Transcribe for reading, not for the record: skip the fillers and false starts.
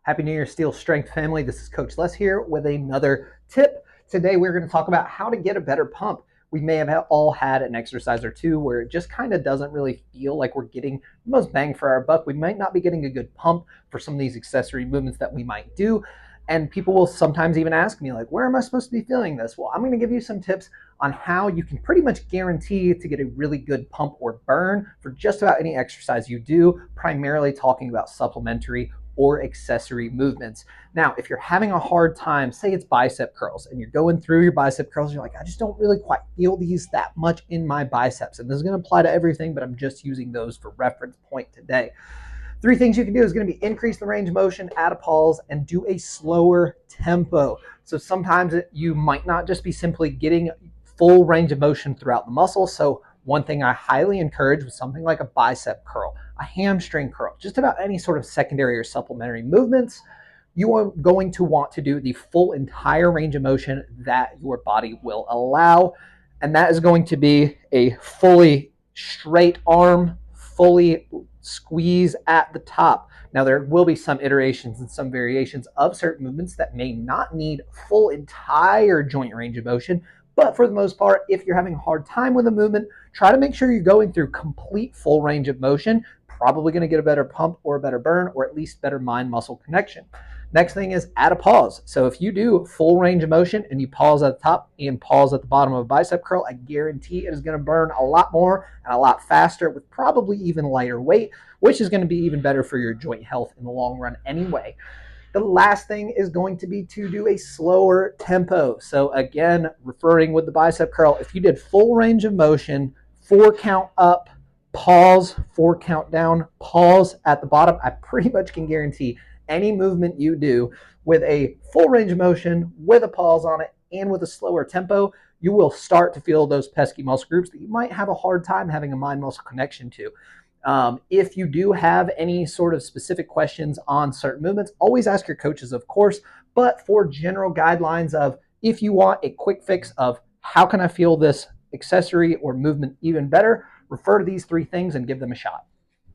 Happy New Year, Steel Strength family. This is Coach Les here with another tip. Today, we're going to talk about how to get a better pump. We may have all had an exercise or two where it just kind of doesn't really feel like we're getting the most bang for our buck. We might not be getting a good pump for some of these accessory movements that we might do. And people will sometimes even ask me, like, where am I supposed to be feeling this? Well, I'm going to give you some tips on how you can pretty much guarantee to get a really good pump or burn for just about any exercise you do, primarily talking about supplementary or accessory movements. Now, if you're having a hard time, say it's bicep curls, and you're going through your bicep curls, and you're like, I just don't really quite feel these that much in my biceps. And this is going to apply to everything, but I'm just using those for reference point today. Three things you can do is going to be increase the range of motion, add a pause, and do a slower tempo. So sometimes you might not just be simply getting full range of motion throughout the muscle. So one thing I highly encourage with something like a bicep curl, a hamstring curl, just about any sort of secondary or supplementary movements, you are going to want to do the full entire range of motion that your body will allow. And that is going to be a fully straight arm, fully squeeze at the top. Now, there will be some iterations and some variations of certain movements that may not need full entire joint range of motion, but for the most part, if you're having a hard time with a movement, try to make sure you're going through complete full range of motion. Probably going to get a better pump or a better burn, or at least better mind-muscle connection. Next thing is add a pause. So if you do full range of motion and you pause at the top and pause at the bottom of a bicep curl, I guarantee it is going to burn a lot more and a lot faster with probably even lighter weight, which is going to be even better for your joint health in the long run anyway. The last thing is going to be to do a slower tempo. So again, referring with the bicep curl, if you did full range of motion, 4 count up, pause, 4 count down, pause at the bottom, I pretty much can guarantee any movement you do with a full range of motion, with a pause on it, and with a slower tempo, you will start to feel those pesky muscle groups that you might have a hard time having a mind-muscle connection to. If you do have any sort of specific questions on certain movements, always ask your coaches, of course, but for general guidelines of if you want a quick fix of how can I feel this accessory or movement even better, refer to these 3 things and give them a shot.